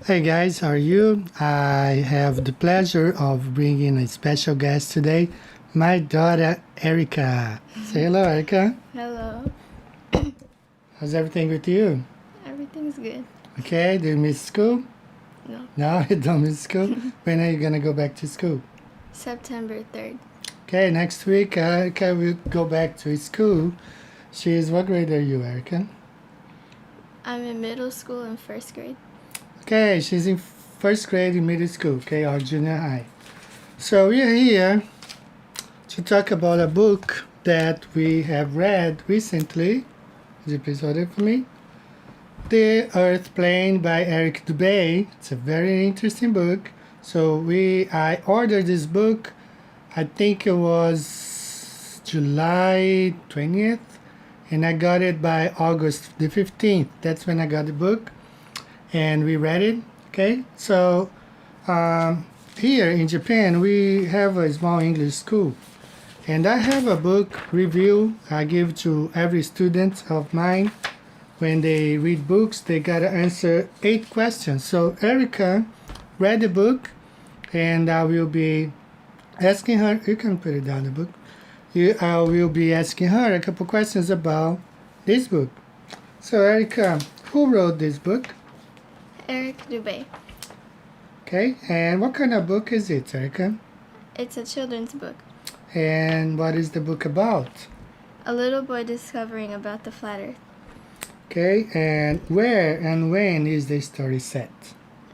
Hey guys, how are you? I have the pleasure of bringing a special guest today, my daughter Erica. Say hello, Erica. Hello. How's everything with you? Everything's good. Okay, do you miss school? No. No, you don't miss school? When are you gonna go back to school? September 3rd. Okay, next week Erica will go back to school. What grade are you, Erica? I'm in middle school and first grade. Okay, she's in first grade in middle school, okay, or junior high. So we're here to talk about a book that we have read recently. Would you please hold it for me? The Earth Plane by Eric Dubay. It's a very interesting book. I ordered this book. I think it was July 20th, and I got it by August the 15th. That's when I got the book, and we read it. Okay, here in Japan we have a small English school, and I have a book review I give to every student of mine. When they read books, they gotta answer 8 questions. So Erica read the book, and I will be asking her. You can put it down the book. I will be asking her a couple questions about this book. So Erica, who wrote this book? Eric Dubay. Okay, and what kind of book is it, Erica? It's a children's book. And what is the book about? A little boy discovering about the flat earth. Okay, and where and when is the story set?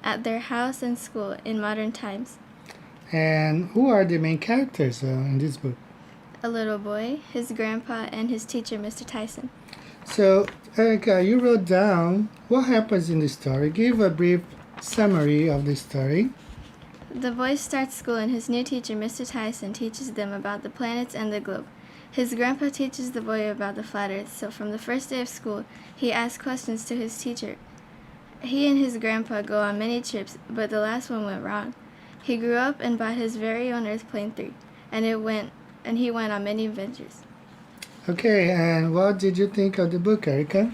At their house and school in modern times. And who are the main characters in this book? A little boy, his grandpa, and his teacher, Mr. Tyson. So, Erica, you wrote down what happens in the story. Give a brief summary of the story. The boy starts school and his new teacher, Mr. Tyson, teaches them about the planets and the globe. His grandpa teaches the boy about the flat earth, so from the first day of school, he asks questions to his teacher. He and his grandpa go on many trips, but the last one went wrong. He grew up and bought his very own Earth Plane 3, and he went on many adventures. Okay, and what did you think of the book, Erica?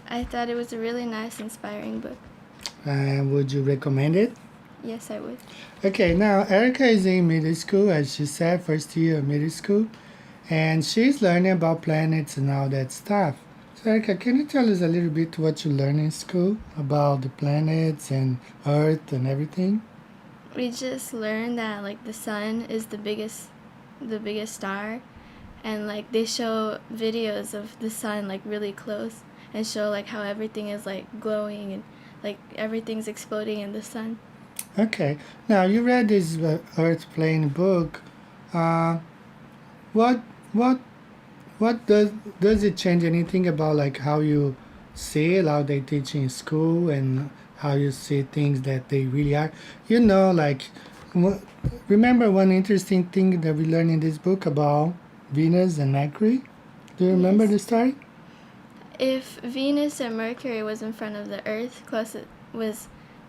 I thought it was a really nice, inspiring book. Would you recommend it? Yes, I would. Okay, now Erica is in middle school, as she said, first year of middle school, and she's learning about planets and all that stuff. So Erica, can you tell us a little bit what you learn in school about the planets and Earth and everything? We just learned that the sun is the biggest star, and they show videos of the sun really close and show how everything is glowing and everything's exploding in the sun. Okay, now you read this Earth Plane book. Uh, what what what does it change anything about how you see it, how they teach in school, and how you see things that they really are? You know, wh- remember one interesting thing that we learned in this book about Venus and Mercury? Do you remember Yes. the story? If Venus and Mercury was in front of the Earth,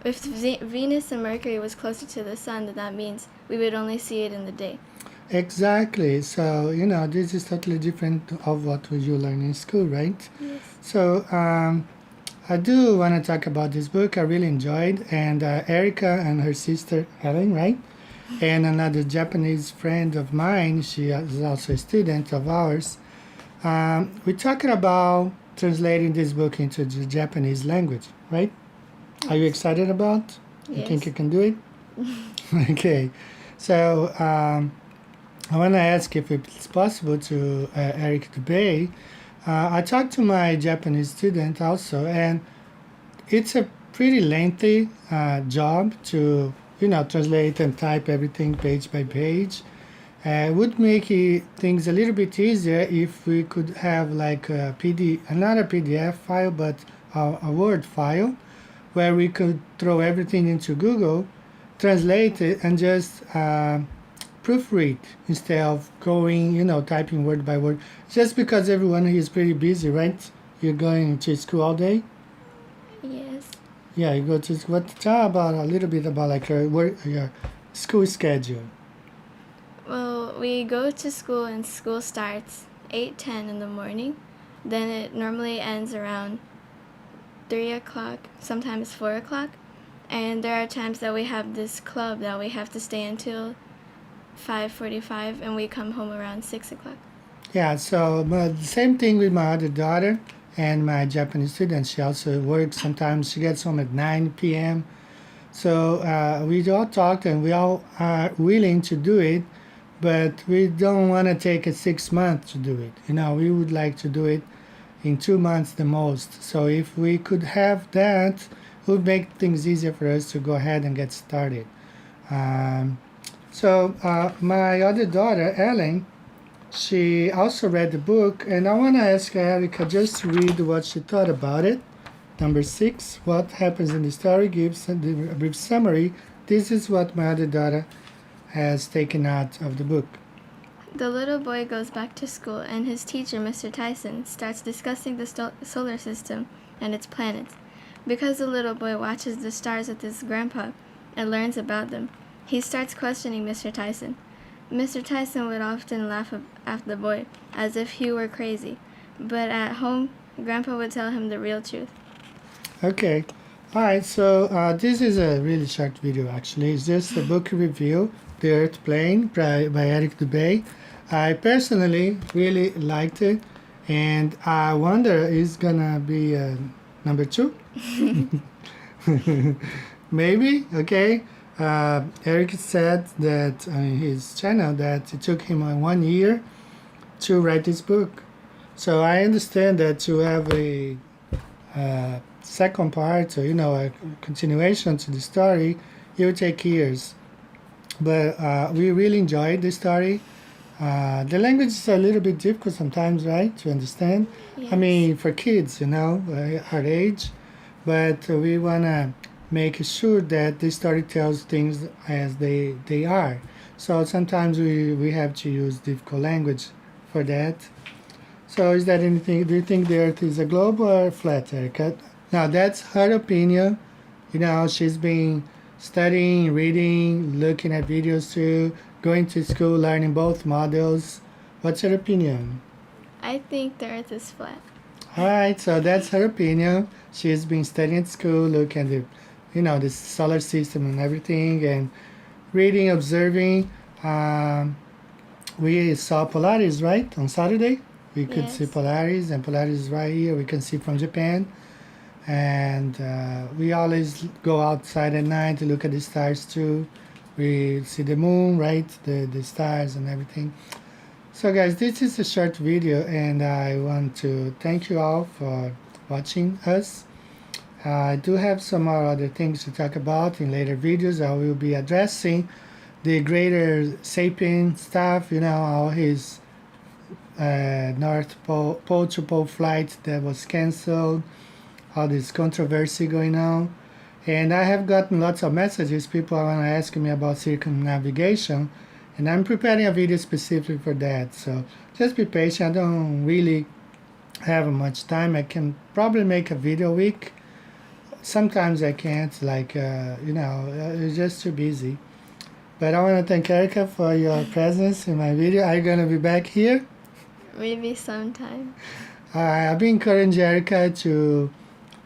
if Venus and Mercury was closer to the sun, then that means we would only see it in the day. Exactly. So, this is totally different of what you learn in school, right? Yes. So, I do want to talk about this book. I really enjoyed, and Erica and her sister Helen, right? And another Japanese friend of mine, she is also a student of ours. We're talking about translating this book into the Japanese language, right? Are you excited about? You think you Yes. can do it? Okay. So, I want to ask if it's possible to Eric Dubay. I talked to my Japanese student also, and it's a pretty lengthy job to translate and type everything page by page. It would make things a little bit easier if we could have like a another PDF file, but a Word file, where we could throw everything into Google, translate it, and just proofread instead of going, typing word by word. Just because everyone is pretty busy, right? You're going to school all day. Yes. Yeah, you go to what? Tell about a little bit about like your school schedule. Well, we go to school and school starts 8:10 in the morning. Then it normally ends around 3 o'clock, sometimes 4 o'clock. And there are times that we have this club that we have to stay until 5:45, and we come home around 6 o'clock. Yeah, so but the same thing with my other daughter and my Japanese student. She also works. Sometimes she gets home at 9 p.m. So we all talked and we all are willing to do it, but we don't want to take a 6 months to do it. We would like to do it in 2 months the most. So if we could have that, it would make things easier for us to go ahead and get started. So my other daughter, Ellen, she also read the book, and I want to ask Erica just to read what she thought about it. Number 6, what happens in the story gives a brief summary. This is what my other daughter has taken out of the book. The little boy goes back to school, and his teacher, Mr. Tyson, starts discussing the solar system and its planets. Because the little boy watches the stars with his grandpa and learns about them, he starts questioning Mr. Tyson. Mr. Tyson would often laugh at the boy as if he were crazy, but at home, Grandpa would tell him the real truth. Okay. All right. So this is a really short video, actually. It's just a book review, The Earth Plane by Eric Dubay. I personally really liked it, and I wonder is gonna be number 2? Maybe. Okay. Eric said that on his channel that it took him 1 year to write this book. So I understand that to have a second part, or a continuation to the story, it will take years. But we really enjoyed the story. The language is a little bit difficult sometimes, right, to understand. Yes. I mean, for kids, our age. But we want to make sure that the story tells things as they are. So sometimes we have to use difficult language for that. So is that anything? Do you think the Earth is a globe or flat, Erica? Now that's her opinion. She's been studying, reading, looking at videos too, going to school, learning both models. What's her opinion? I think the Earth is flat. All right, so that's her opinion. She's been studying at school, looking at the solar system and everything, and reading, observing. We saw Polaris, right, on Saturday. We could see Polaris, and Polaris is right here. We can see from Japan. And we always go outside at night to look at the stars too. We see the moon, right, the stars and everything. So guys, this is a short video, and I want to thank you all for watching us. I do have some more other things to talk about in later videos. I will be addressing the greater sapien stuff, all his North Pole to Pole flight that was canceled, all this controversy going on. And I have gotten lots of messages. People want to ask me about circumnavigation, and I'm preparing a video specifically for that. So just be patient. I don't really have much time. I can probably make a video a week. Sometimes I can't, it's just too busy. But I want to thank Erica for your presence in my video. Are you going to be back here? Maybe sometime. I've been encouraging Erica to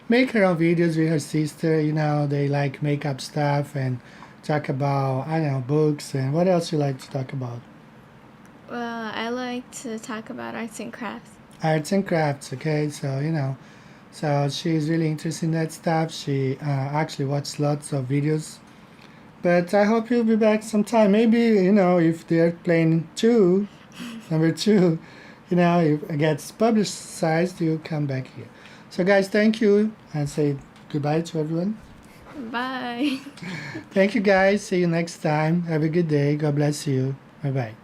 make her own videos with her sister. They like makeup stuff and talk about, books. And what else you like to talk about? Well, I like to talk about arts and crafts. Arts and crafts, okay? So, so she's really interested in that stuff. She actually watched lots of videos. But I hope you'll be back sometime. Maybe, if the Airplane 2, number 2, if it gets publicized, you'll come back here. So guys, thank you, and say goodbye to everyone. Bye. Thank you guys. See you next time. Have a good day. God bless you. Bye-bye.